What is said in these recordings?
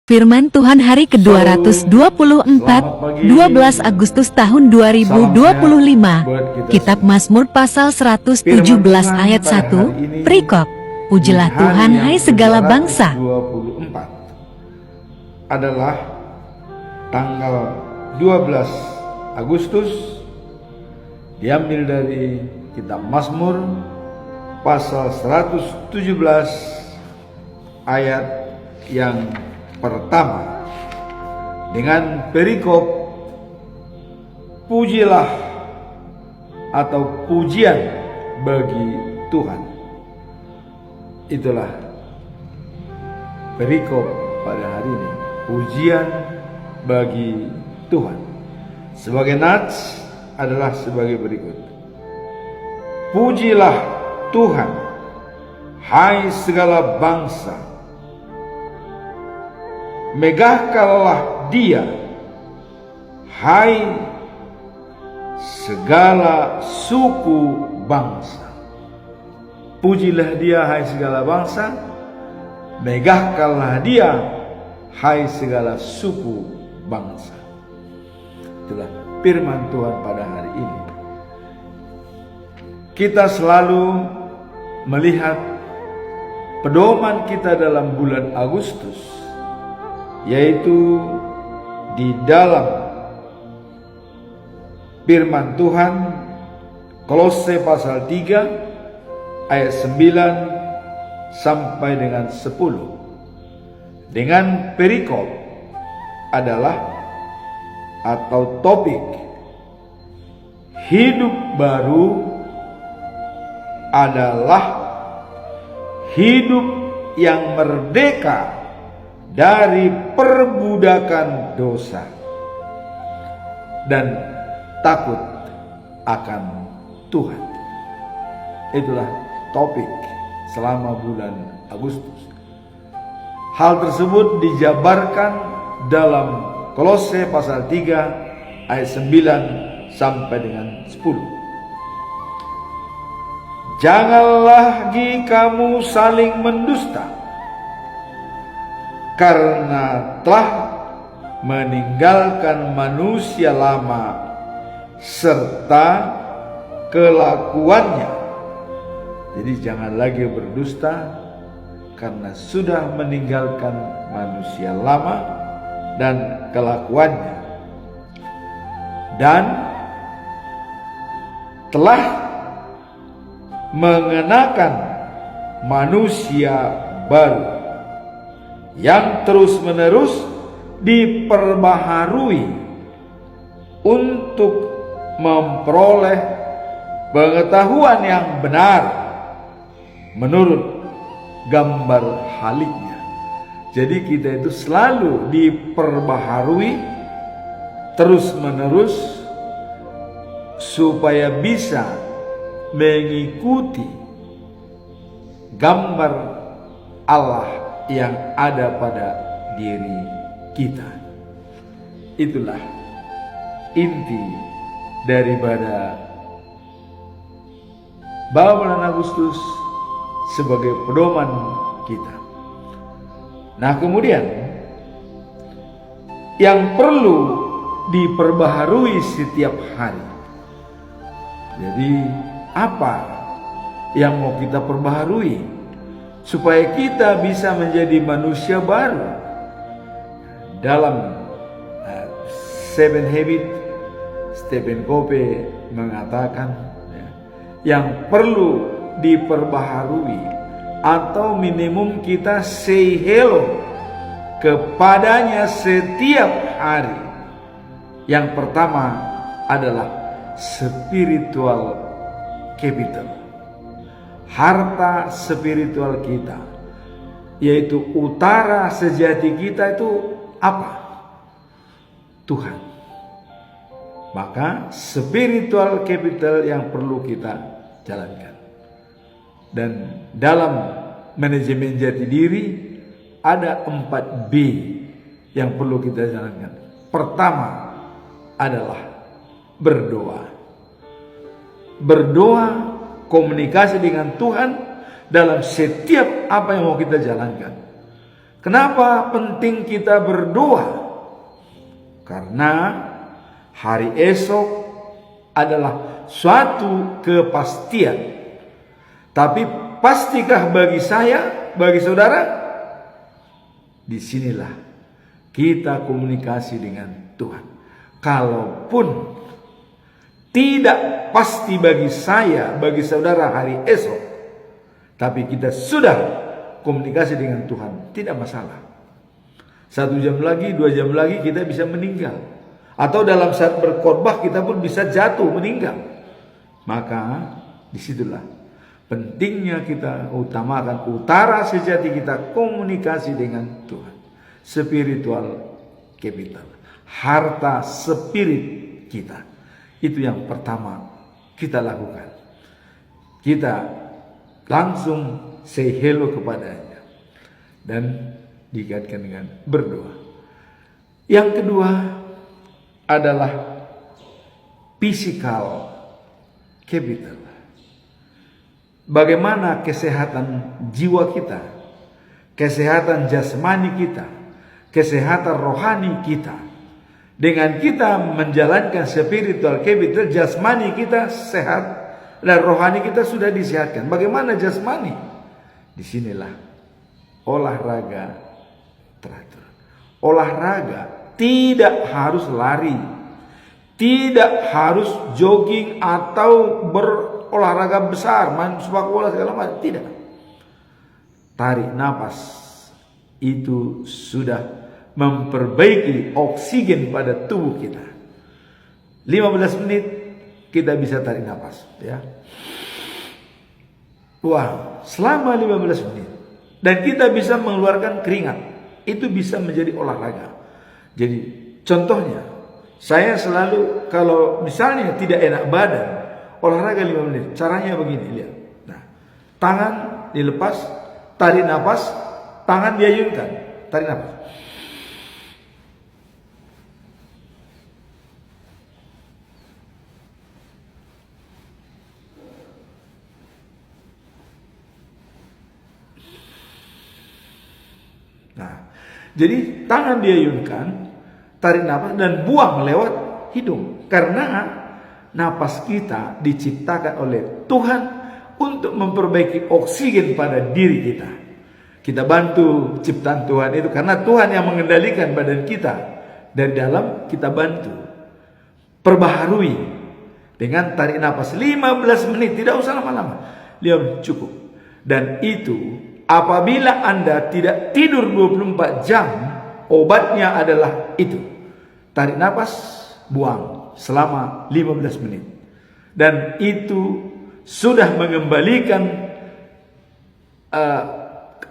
Firman Tuhan hari ke-224, 12 Agustus tahun 2025. Kitab Mazmur pasal 117 ayat 1, perikop. Pujilah Tuhan hai segala bangsa. 24 adalah tanggal 12 Agustus, diambil dari kitab Mazmur pasal 117 ayat yang pertama, dengan perikop pujilah atau pujian bagi Tuhan. Itulah perikop pada hari ini, pujian bagi Tuhan. Sebagai nats adalah sebagai berikut: pujilah Tuhan hai segala bangsa, megahkanlah Dia hai segala suku bangsa. Pujilah Dia hai segala bangsa, megahkanlah Dia hai segala suku bangsa. Itulah firman Tuhan pada hari ini. Kita selalu melihat pedoman kita dalam bulan Agustus, yaitu di dalam firman Tuhan Kolose pasal 3 ayat 9 sampai dengan 10, dengan perikop adalah atau topik hidup baru adalah hidup yang merdeka dari perbudakan dosa dan takut akan Tuhan. Itulah topik selama bulan Agustus. Hal tersebut dijabarkan dalam Kolose pasal 3 ayat 9 sampai dengan 10. Janganlah lagi kamu saling mendusta, karena telah meninggalkan manusia lama serta kelakuannya. Jadi jangan lagi berdusta, karena sudah meninggalkan manusia lama dan kelakuannya, dan telah mengenakan manusia baru yang terus-menerus diperbaharui untuk memperoleh pengetahuan yang benar menurut gambar haliknya. Jadi kita itu selalu diperbaharui terus-menerus supaya bisa mengikuti gambar Allah yang ada pada diri kita. Itulah inti daripada bulan Agustus sebagai pedoman kita. Nah, kemudian yang perlu diperbaharui setiap hari. Jadi apa yang mau kita perbaharui supaya kita bisa menjadi manusia baru? Dalam Seven Habits, Stephen Covey mengatakan yang perlu diperbaharui atau minimum kita say hello kepadanya setiap hari. Yang pertama adalah spiritual capital, harta spiritual kita, yaitu utara sejati kita itu apa? Tuhan. Maka spiritual capital yang perlu kita jalankan. Dan dalam manajemen jati diri ada 4B yang perlu kita jalankan. Pertama adalah berdoa. Berdoa, komunikasi dengan Tuhan dalam setiap apa yang mau kita jalankan. Kenapa penting kita berdoa? Karena hari esok adalah suatu kepastian. Tapi pastikah bagi saya, bagi saudara? Disinilah kita komunikasi dengan Tuhan. Kalaupun tidak pasti bagi saya, bagi saudara hari esok, tapi kita sudah komunikasi dengan Tuhan, tidak masalah. 1 jam lagi, 2 jam lagi kita bisa meninggal. Atau dalam saat berkhotbah kita pun bisa jatuh meninggal. Maka disitulah pentingnya kita utamakan utara sejati kita komunikasi dengan Tuhan. Spiritual capital, harta spirit kita. Itu yang pertama kita lakukan. Kita langsung say hello kepadanya dan dikaitkan dengan berdoa. Yang kedua adalah physical capital. Bagaimana kesehatan jiwa kita, kesehatan jasmani kita, kesehatan rohani kita. Dengan kita menjalankan spiritual capital, jasmani kita sehat dan rohani kita sudah disehatkan. Bagaimana jasmani? Disinilah olahraga teratur. Olahraga tidak harus lari, tidak harus jogging atau berolahraga besar, main sepak bola segala macam. Tidak. Tarik napas itu sudah memperbaiki oksigen pada tubuh kita. 15 menit kita bisa tarik napas, ya. Wah, selama 15 menit dan kita bisa mengeluarkan keringat. Itu bisa menjadi olahraga. Jadi contohnya, saya selalu kalau misalnya tidak enak badan, olahraga 5 menit. Caranya begini, lihat. Nah, tangan dilepas, tarik napas, tangan diayunkan, tarik napas. Nah, jadi tangan diayunkan, tarik napas dan buang lewat hidung. Karena napas kita diciptakan oleh Tuhan untuk memperbaiki oksigen pada diri kita. Kita bantu ciptaan Tuhan itu karena Tuhan yang mengendalikan badan kita. Dari dalam kita bantu. Perbaharui dengan tarik napas 15 menit, tidak usah lama-lama. Lihat, cukup. Dan itu apabila Anda tidak tidur 24 jam, obatnya adalah itu. Tarik napas, buang selama 15 menit. Dan itu sudah mengembalikan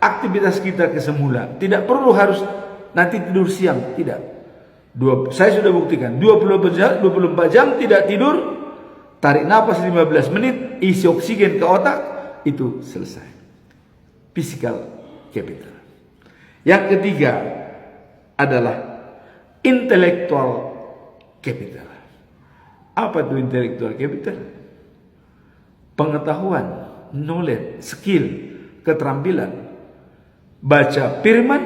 aktivitas kita ke semula. Tidak perlu harus nanti tidur siang, tidak. Saya sudah buktikan 24 jam tidak tidur, tarik napas 15 menit, isi oksigen ke otak, itu selesai. Physical capital. Yang ketiga adalah intellectual capital. Apa itu intellectual capital? Pengetahuan, knowledge, skill, keterampilan. Baca firman,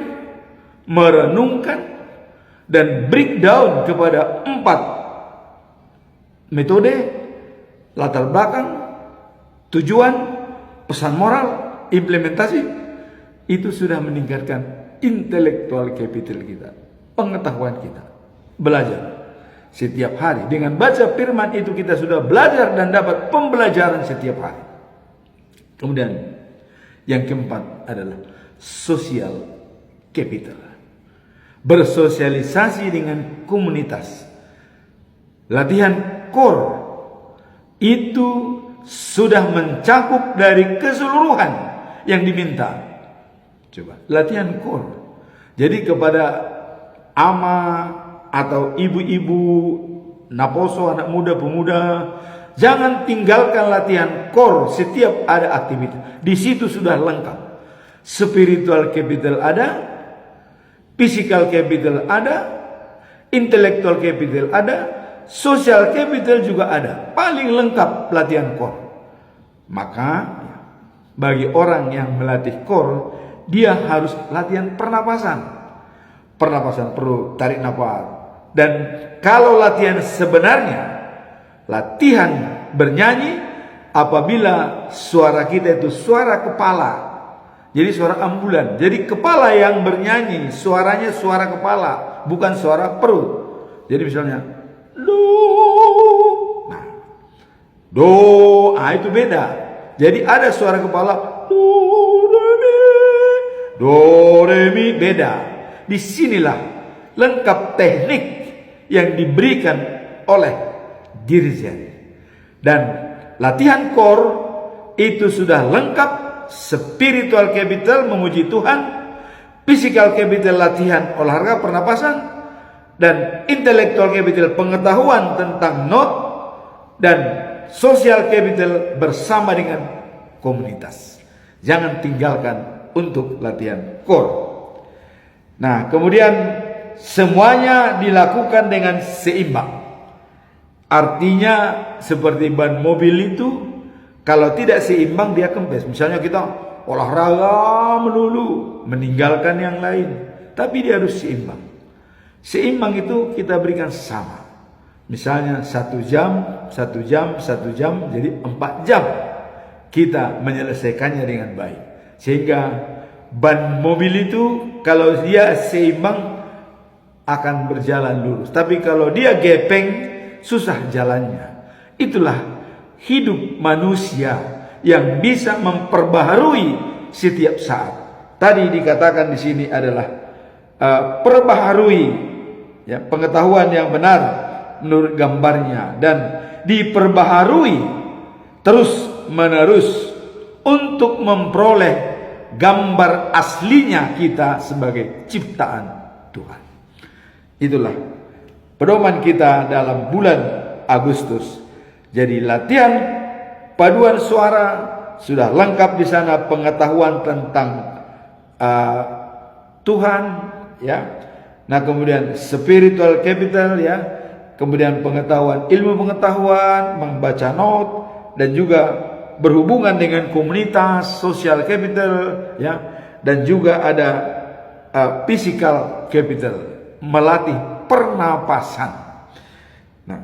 merenungkan, dan breakdown kepada 4 metode, latar belakang, tujuan, pesan moral, implementasi. Itu sudah meningkatkan intellectual capital kita, pengetahuan kita. Belajar setiap hari. Dengan baca firman itu kita sudah belajar dan dapat pembelajaran setiap hari. Kemudian yang keempat adalah social capital. Bersosialisasi dengan komunitas. Latihan core itu sudah mencakup dari keseluruhan yang diminta. Coba latihan core. Jadi kepada ama atau ibu-ibu, naposo, anak muda, pemuda, jangan tinggalkan latihan core setiap ada aktivitas. Di situ sudah lengkap. Spiritual capital ada, physical capital ada, intellectual capital ada, social capital juga ada. Paling lengkap latihan core. Maka bagi orang yang melatih core, dia harus latihan pernapasan. Pernapasan perlu tarik nafas. Dan kalau latihan sebenarnya, latihan bernyanyi apabila suara kita itu suara kepala. Jadi suara ambulan. Jadi kepala yang bernyanyi, suaranya suara kepala, bukan suara perut. Jadi misalnya do. Nah, do, itu beda. Jadi ada suara kepala do re mi. Do re mi beda. Disinilah lengkap teknik yang diberikan oleh dirijen. Dan latihan core itu sudah lengkap. Spiritual capital memuji Tuhan, physical capital latihan olahraga pernapasan, dan intellectual capital pengetahuan tentang not, dan social capital bersama dengan komunitas. Jangan tinggalkan untuk latihan core. Nah, kemudian semuanya dilakukan dengan seimbang. Artinya seperti ban mobil itu, kalau tidak seimbang dia kempes. Misalnya kita olahraga melulu, meninggalkan yang lain. Tapi dia harus seimbang. Seimbang itu kita berikan sama. Misalnya 1 jam, 1 jam, 1 jam, jadi 4 jam. Kita menyelesaikannya dengan baik. Sehingga ban mobil itu kalau dia seimbang akan berjalan lurus. Tapi kalau dia gepeng, susah jalannya. Itulah hidup manusia yang bisa memperbaharui setiap saat. Tadi dikatakan di sini adalah perbaharui ya, pengetahuan yang benar menurut gambarnya, dan diperbaharui terus menerus untuk memperoleh gambar aslinya kita sebagai ciptaan Tuhan. Itulah pedoman kita dalam bulan Agustus. Jadi latihan paduan suara sudah lengkap di sana, pengetahuan tentang Tuhan ya. Nah, kemudian spiritual capital ya, kemudian pengetahuan, ilmu pengetahuan, membaca note, dan juga berhubungan dengan komunitas, social capital ya, dan juga ada physical capital, melatih pernapasan. Nah,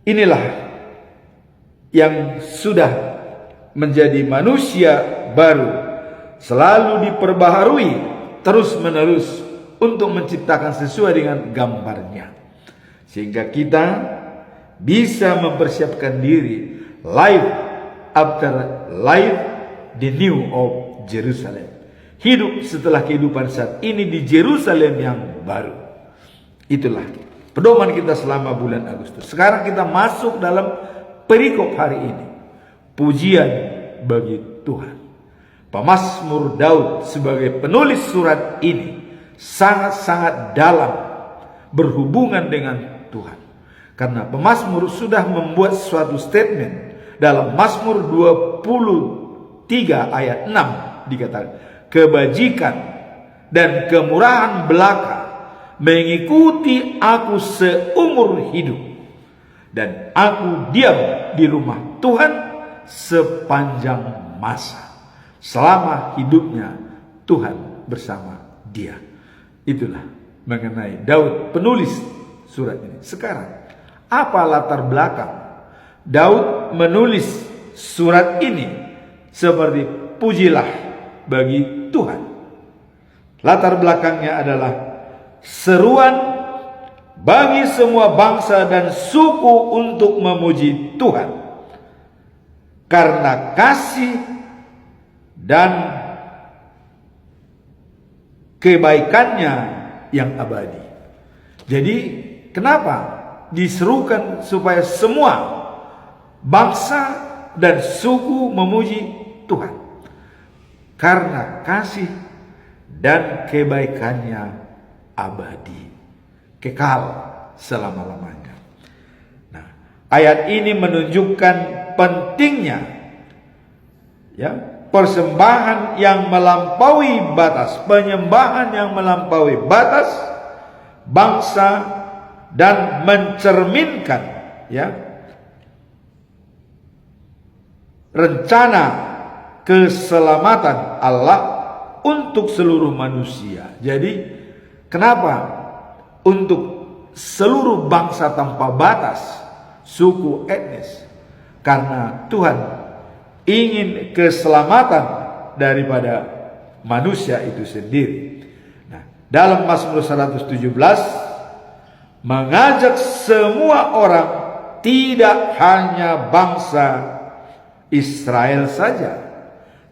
inilah yang sudah menjadi manusia baru, selalu diperbaharui terus-menerus untuk menciptakan sesuai dengan gambarnya, sehingga kita bisa mempersiapkan diri life after life, the new of Jerusalem, hidup setelah kehidupan saat ini di Jerusalem yang baru. Itulah pedoman kita selama bulan Agustus. Sekarang kita masuk dalam perikop hari ini. Pujian bagi Tuhan. Pemazmur Daud sebagai penulis surat ini sangat-sangat dalam berhubungan dengan Tuhan. Karena pemazmur sudah membuat suatu statement dalam Mazmur 23 ayat 6 dikatakan, kebajikan dan kemurahan belaka mengikuti aku seumur hidup, dan aku diam di rumah Tuhan sepanjang masa. Selama hidupnya Tuhan bersama dia. Itulah mengenai Daud penulis surat ini. Sekarang, apa latar belakang Daud menulis surat ini seperti pujilah bagi Tuhan? Latar belakangnya adalah seruan bagi semua bangsa dan suku untuk memuji Tuhan karena kasih dan kebaikannya yang abadi. Jadi kenapa diserukan supaya semua bangsa dan suku memuji Tuhan? Karena kasih dan kebaikannya abadi, kekal selama-lamanya. Nah, ayat ini menunjukkan pentingnya ya, persembahan yang melampaui batas, penyembahan yang melampaui batas bangsa, dan mencerminkan ya rencana keselamatan Allah untuk seluruh manusia. Jadi kenapa untuk seluruh bangsa tanpa batas, suku, etnis? Karena Tuhan ingin keselamatan daripada manusia itu sendiri. Nah, dalam Mazmur 117 mengajak semua orang, tidak hanya bangsa Israel saja,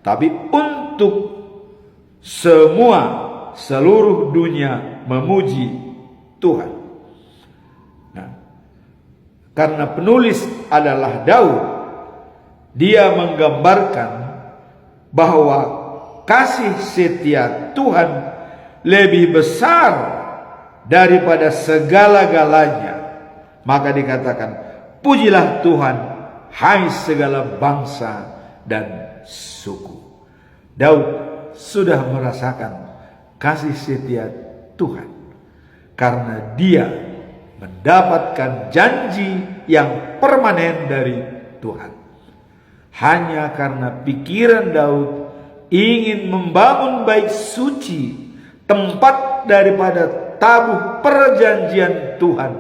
tapi untuk seluruh dunia memuji Tuhan. Nah, karena penulis adalah Daud, dia menggambarkan bahwa kasih setia Tuhan lebih besar daripada segala-galanya. Maka dikatakan, pujilah Tuhan, hai segala bangsa dan suku. Daud sudah merasakan kasih setia Tuhan karena dia mendapatkan janji yang permanen dari Tuhan. Hanya karena pikiran Daud ingin membangun bait suci, tempat daripada tabuh perjanjian Tuhan,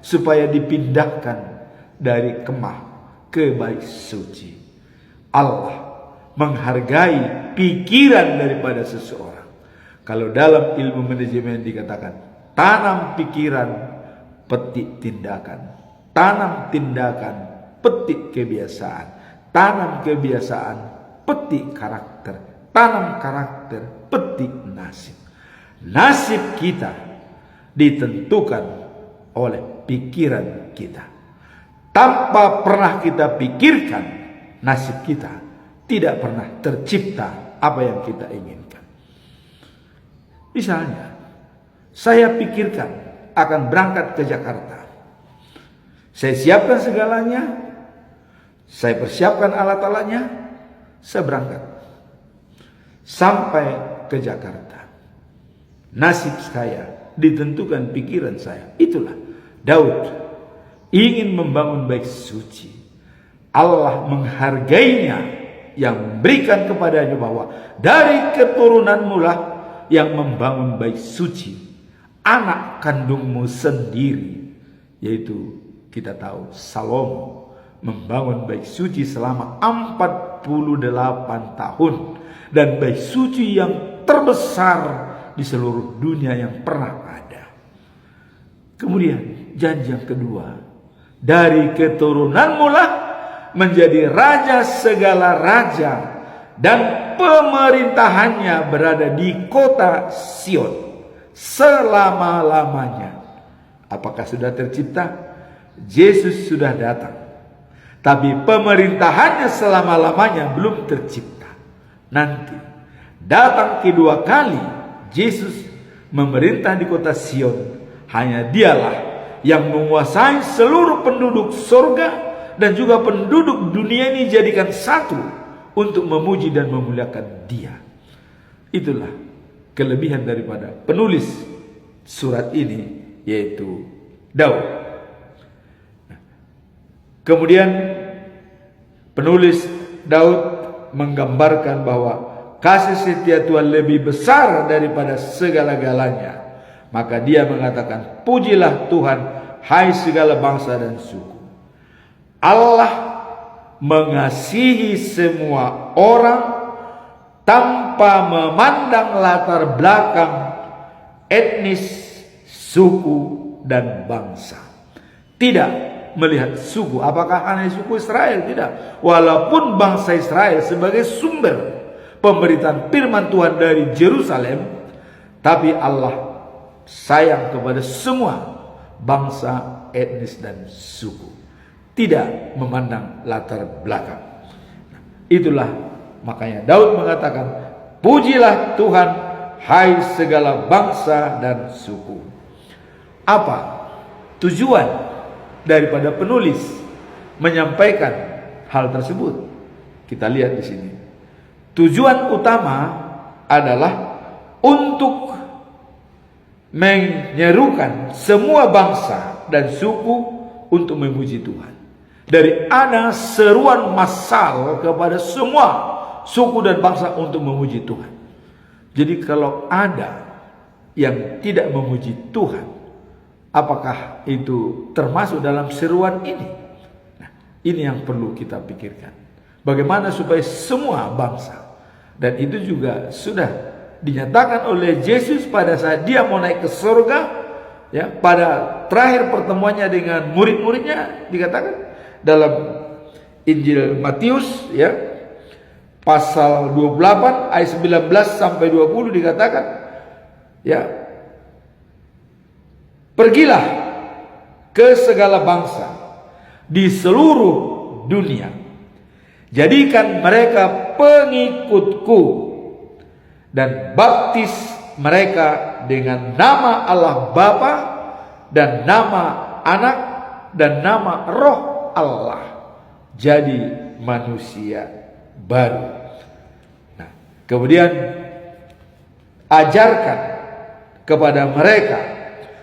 supaya dipindahkan dari kemah ke bait suci. Allah menghargai pikiran daripada seseorang. Kalau dalam ilmu manajemen dikatakan, tanam pikiran, petik tindakan. Tanam tindakan, petik kebiasaan. Tanam kebiasaan, petik karakter. Tanam karakter, petik nasib. Nasib kita ditentukan oleh pikiran kita. Tanpa pernah kita pikirkan, nasib kita tidak pernah tercipta apa yang kita inginkan. Misalnya, saya pikirkan akan berangkat ke Jakarta. Saya siapkan segalanya, saya persiapkan alat-alatnya, saya berangkat. Sampai ke Jakarta, nasib saya ditentukan pikiran saya. Itulah Daud ingin membangun bait suci. Allah menghargainya, yang memberikan kepadanya bahwa dari keturunanmu lah yang membangun bait suci. Anak kandungmu sendiri, yaitu kita tahu Salomo, membangun bait suci selama 48 tahun. Dan bait suci yang terbesar di seluruh dunia yang pernah ada. Kemudian janji yang kedua, dari keturunanmu lah menjadi raja segala raja, dan pemerintahannya berada di kota Sion selama-lamanya. Apakah sudah tercipta? Yesus sudah datang, tapi pemerintahannya selama-lamanya belum tercipta. Nanti datang kedua kali Yesus memerintah di kota Sion. Hanya dialah yang menguasai seluruh penduduk surga dan juga penduduk dunia ini, jadikan satu untuk memuji dan memuliakan Dia. Itulah kelebihan daripada penulis surat ini, yaitu Daud. Kemudian penulis Daud menggambarkan bahwa kasih setia Tuhan lebih besar daripada segala-galanya. Maka dia mengatakan, pujilah Tuhan, hai segala bangsa dan suku. Allah mengasihi semua orang tanpa memandang latar belakang, etnis, suku, dan bangsa. Tidak melihat suku, apakah hanya suku Israel? Tidak. Walaupun bangsa Israel sebagai sumber pemberitaan firman Tuhan dari Yerusalem, tapi Allah sayang kepada semua bangsa, etnis, dan suku. Tidak memandang latar belakang. Itulah makanya Daud mengatakan, pujilah Tuhan, hai segala bangsa dan suku. Apa tujuan daripada penulis menyampaikan hal tersebut? Kita lihat di sini. Tujuan utama adalah untuk menyerukan semua bangsa dan suku untuk memuji Tuhan. Dari ada seruan massal kepada semua suku dan bangsa untuk memuji Tuhan. Jadi kalau ada yang tidak memuji Tuhan, apakah itu termasuk dalam seruan ini? Nah, ini yang perlu kita pikirkan. Bagaimana supaya semua bangsa, dan itu juga sudah dinyatakan oleh Yesus pada saat dia mau naik ke surga, ya, pada terakhir pertemuannya dengan murid-muridnya, dikatakan dalam Injil Matius, ya, pasal 28 ayat 19 sampai 20 dikatakan, ya, pergilah ke segala bangsa di seluruh dunia, jadikan mereka pengikutku, dan baptis mereka dengan nama Allah Bapa dan nama Anak dan nama Roh Allah, jadi manusia baru. Nah, kemudian ajarkan kepada mereka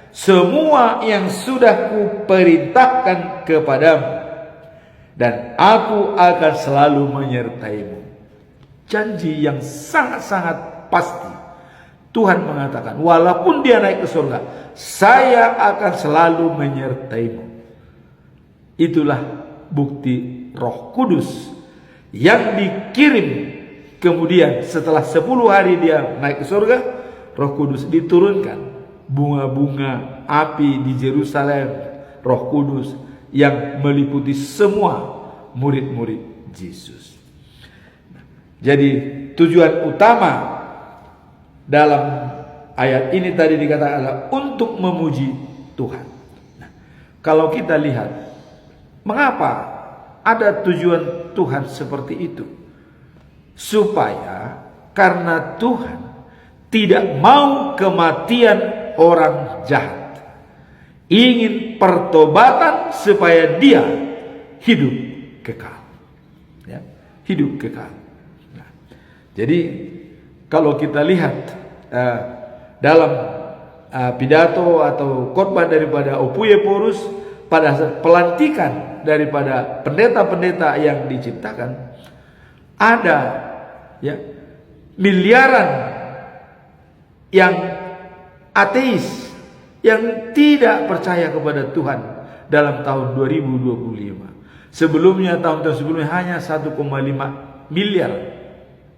semua yang sudah kuperintahkan kepadamu, dan aku akan selalu menyertaimu. Janji yang sangat-sangat pasti. Tuhan mengatakan, walaupun dia naik ke surga, saya akan selalu menyertaimu. Itulah bukti Roh Kudus yang dikirim. Kemudian setelah 10 hari dia naik ke surga, Roh Kudus diturunkan. Bunga-bunga api di Yerusalem, Roh Kudus yang meliputi semua murid-murid Yesus. Jadi tujuan utama dalam ayat ini tadi dikatakan adalah untuk memuji Tuhan. Nah, kalau kita lihat, mengapa ada tujuan Tuhan seperti itu? Supaya karena Tuhan tidak mau kematian orang jahat, ingin pertobatan supaya dia hidup kekal, ya, hidup kekal. Nah, jadi kalau kita lihat dalam pidato atau khotbah daripada Opuyeporus pada pelantikan daripada pendeta-pendeta yang diciptakan, ada, ya, miliaran yang ateis, yang tidak percaya kepada Tuhan dalam tahun 2025. Sebelumnya, tahun-tahun sebelumnya hanya 1,5 miliar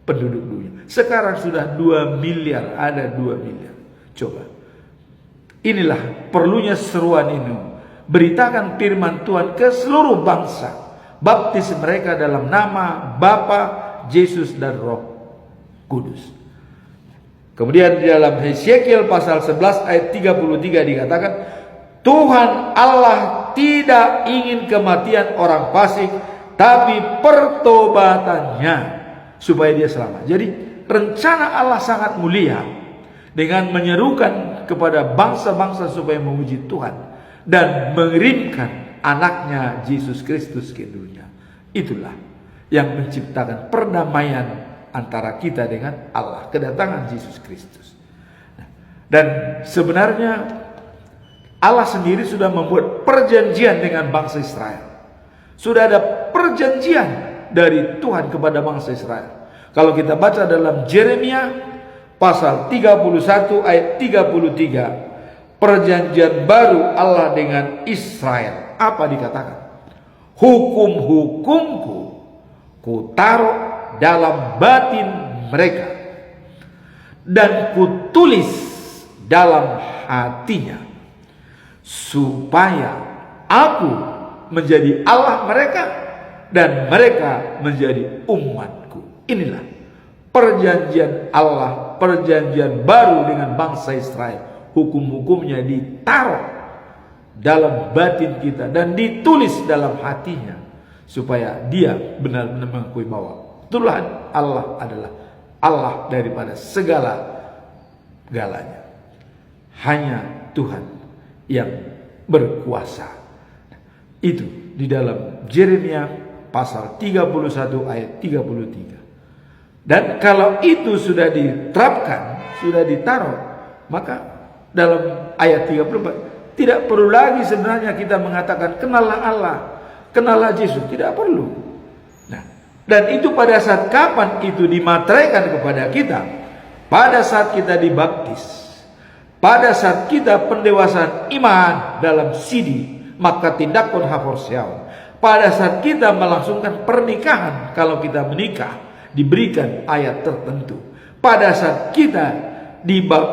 penduduk dunia. Sekarang sudah 2 miliar, ada 2 miliar. Coba. Inilah perlunya seruan ini. Beritakan firman Tuhan ke seluruh bangsa. Baptis mereka dalam nama Bapa, Yesus dan Roh Kudus. Kemudian di dalam Hesekiel pasal 11 ayat 33 dikatakan, Tuhan Allah tidak ingin kematian orang fasik, tapi pertobatannya supaya dia selamat. Jadi rencana Allah sangat mulia dengan menyerukan kepada bangsa-bangsa supaya memuji Tuhan dan mengirimkan anaknya Yesus Kristus ke dunia. Itulah yang menciptakan perdamaian antara kita dengan Allah, kedatangan Yesus Kristus. Dan sebenarnya Allah sendiri sudah membuat perjanjian dengan bangsa Israel. Sudah ada perjanjian dari Tuhan kepada bangsa Israel. Kalau kita baca dalam Yeremia pasal 31 ayat 33, perjanjian baru Allah dengan Israel. Apa dikatakan? Hukum-hukumku kutaruh dalam batin mereka dan kutulis dalam hatinya, supaya aku menjadi Allah mereka dan mereka menjadi umatku. Inilah perjanjian Allah, perjanjian baru dengan bangsa Israel. Hukum-hukumnya ditaruh dalam batin kita dan ditulis dalam hatinya, supaya dia benar-benar mengakui bahwa Tuhan Allah adalah Allah daripada segala-galanya. Hanya Tuhan yang berkuasa. Itu di dalam Yeremia pasal 31 ayat 33. Dan kalau itu sudah diterapkan, sudah ditaruh, maka dalam ayat 34 tidak perlu lagi sebenarnya kita mengatakan kenallah Allah, kenallah Yesus, tidak perlu. Nah, dan itu pada saat kapan itu dimateraikan kepada kita? pada saat kita dibaptis, pada saat kita pendewasaan iman dalam sidi, maka tindakon haforsiaw. Pada saat kita melangsungkan pernikahan, kalau kita menikah, diberikan ayat tertentu. Pada saat kita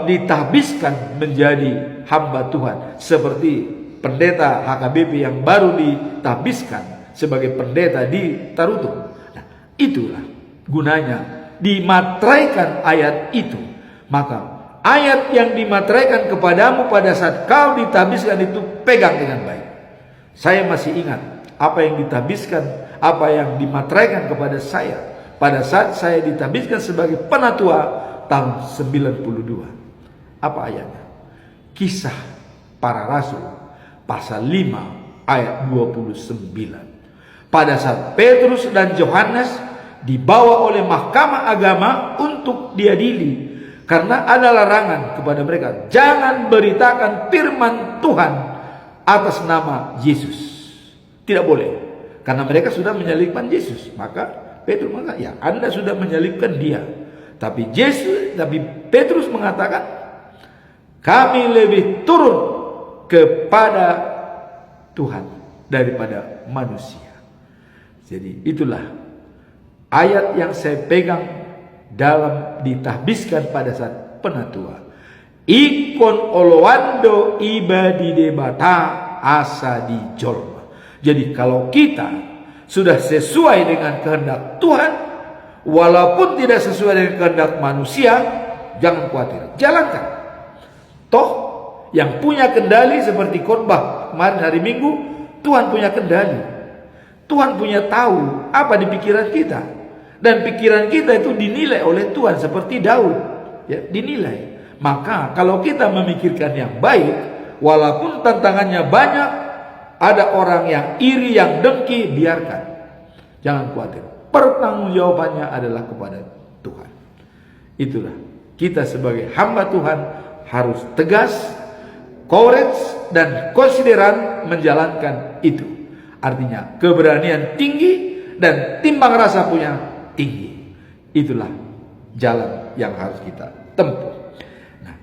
ditahbiskan menjadi hamba Tuhan, seperti pendeta HKBP yang baru ditahbiskan sebagai pendeta di Tarutung. Nah, itulah gunanya dimateraikan ayat itu. Maka ayat yang dimateraikan kepadamu pada saat kau ditahbiskan itu pegang dengan baik. Saya masih ingat apa yang ditahbiskan, apa yang dimateraikan kepada saya pada saat saya ditahbiskan sebagai penatua tahun 92. Apa ayatnya? Kisah Para Rasul pasal 5 ayat 29. Pada saat Petrus dan Yohanes dibawa oleh mahkamah agama untuk diadili, karena ada larangan kepada mereka, jangan beritakan firman Tuhan atas nama Yesus. Tidak boleh, karena mereka sudah menyalibkan Yesus. Maka Petrus mengatakan, ya Anda sudah menyalibkan dia. Tapi Petrus mengatakan, kami lebih turun kepada Tuhan daripada manusia. Jadi itulah ayat yang saya pegang dalam ditahbiskan pada saat penatua. Ikon olowando ibadi debata asa di jolma. Jadi kalau kita sudah sesuai dengan kehendak Tuhan, walaupun tidak sesuai dengan kehendak manusia, jangan khawatir, jalankan. Toh yang punya kendali seperti khotbah kemarin hari Minggu, Tuhan punya kendali. Tuhan punya tahu apa di pikiran kita. Dan pikiran kita itu dinilai oleh Tuhan seperti Daud, ya, dinilai. Maka kalau kita memikirkan yang baik, walaupun tantangannya banyak, ada orang yang iri, yang dengki, biarkan. Jangan khawatir. Pertanggungjawabannya adalah kepada Tuhan. Itulah kita sebagai hamba Tuhan harus tegas, courage dan konsideran menjalankan itu. Artinya keberanian tinggi dan timbang rasa punya tinggi. Itulah jalan yang harus kita tempuh. Nah,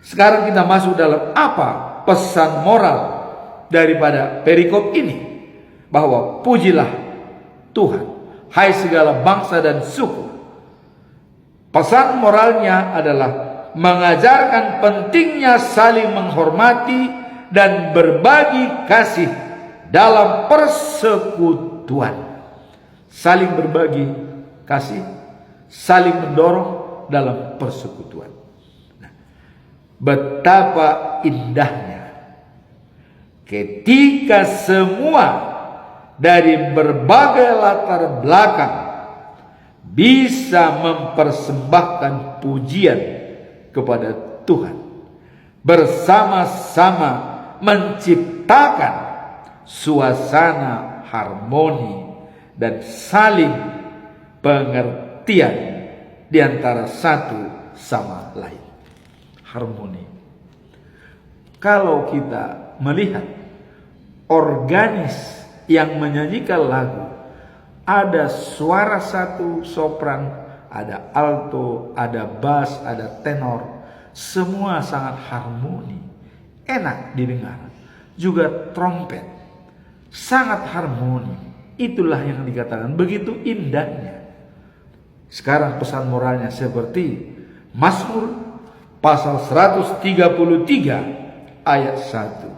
sekarang kita masuk dalam apa pesan moral daripada perikop ini, bahwa pujilah Tuhan, hai segala bangsa dan suku. Pesan moralnya adalah mengajarkan pentingnya saling menghormati dan berbagi kasih dalam persekutuan. Saling berbagi kasih, saling mendorong dalam persekutuan. Nah, betapa indahnya ketika semua dari berbagai latar belakang bisa mempersembahkan pujian kepada Tuhan, bersama-sama menciptakan suasana harmoni dan saling pengertian di antara satu sama lain. Harmoni. Kalau kita melihat organis yang menyanyikan lagu, ada suara satu sopran, ada alto, ada bass, ada tenor, semua sangat harmoni, enak didengar. Juga trompet, sangat harmoni. Itulah yang dikatakan begitu indahnya. Sekarang pesan moralnya seperti Mazmur pasal 133 ayat 1.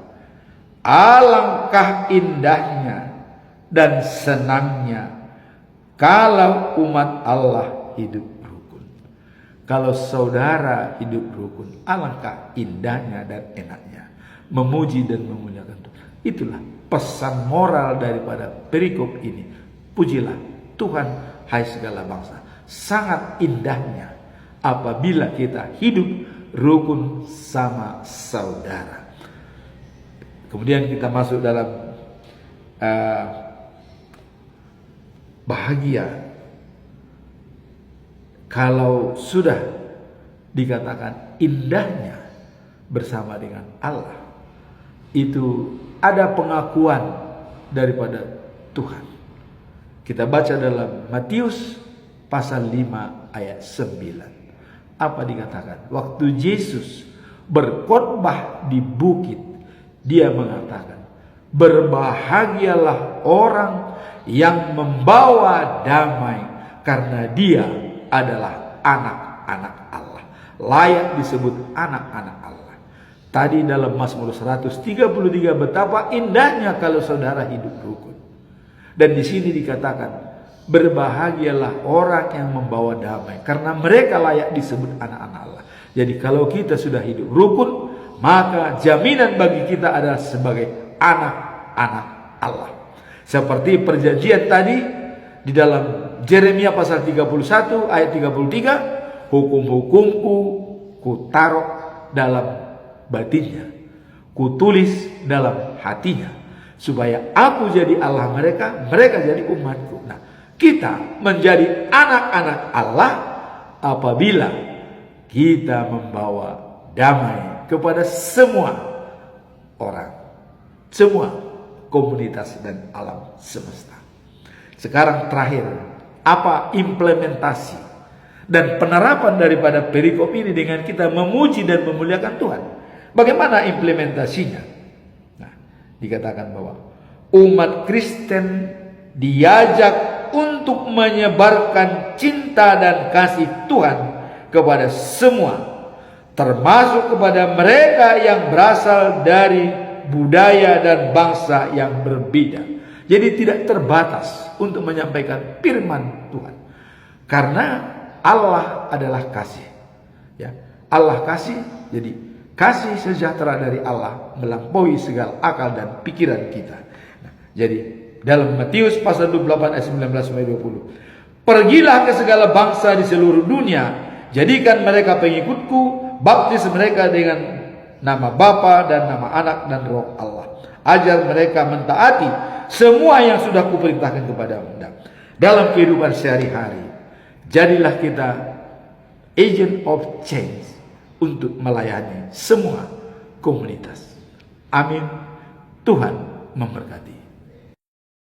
Alangkah indahnya dan senangnya kalau umat Allah hidup rukun. Kalau saudara hidup rukun, alangkah indahnya dan enaknya memuji dan memuliakan Tuhan. Itulah pesan moral daripada perikop ini. Pujilah Tuhan, hai segala bangsa. Sangat indahnya apabila kita hidup rukun sama saudara. Kemudian kita masuk dalam bahagia kalau sudah dikatakan indahnya bersama dengan Allah. Itu ada pengakuan daripada Tuhan. Kita baca dalam Matius pasal 5 ayat 9. apa dikatakan? Waktu Yesus berkhotbah di bukit, dia mengatakan, berbahagialah orang yang membawa damai, karena dia adalah anak-anak Allah. Layak disebut anak-anak Allah. Tadi dalam Mazmur 133 betapa indahnya kalau saudara hidup rukun. Dan di sini dikatakan, berbahagialah orang yang membawa damai, karena mereka layak disebut anak-anak Allah. Jadi kalau kita sudah hidup rukun, maka jaminan bagi kita adalah sebagai anak-anak Allah. Seperti perjanjian tadi di dalam Yeremia pasal 31 ayat 33, hukum-hukumku kutaruh dalam batinnya, kutulis dalam hatinya, supaya aku jadi Allah mereka, mereka jadi umatku. Nah, kita menjadi anak-anak Allah apabila kita membawa damai kepada semua orang, semua komunitas dan alam semesta. Sekarang terakhir, apa implementasi dan penerapan daripada perikop ini dengan kita memuji dan memuliakan Tuhan? Bagaimana implementasinya? Nah, dikatakan bahwa umat Kristen diajak untuk menyebarkan cinta dan kasih Tuhan kepada semua, termasuk kepada mereka yang berasal dari budaya dan bangsa yang berbeda. Jadi tidak terbatas untuk menyampaikan firman Tuhan, karena Allah adalah kasih. Ya, Allah kasih, jadi kasih sejahtera dari Allah melampaui segala akal dan pikiran kita. Nah, jadi dalam Matius pasal 28 ayat 19-20, pergilah ke segala bangsa di seluruh dunia, jadikan mereka pengikutku, baptis mereka dengan nama Bapa dan nama Anak dan Roh Allah. Ajar mereka mentaati semua yang sudah kuperintahkan kepadamu. Dalam kehidupan sehari-hari, jadilah kita agent of change untuk melayani semua komunitas. Amin. Tuhan memberkati.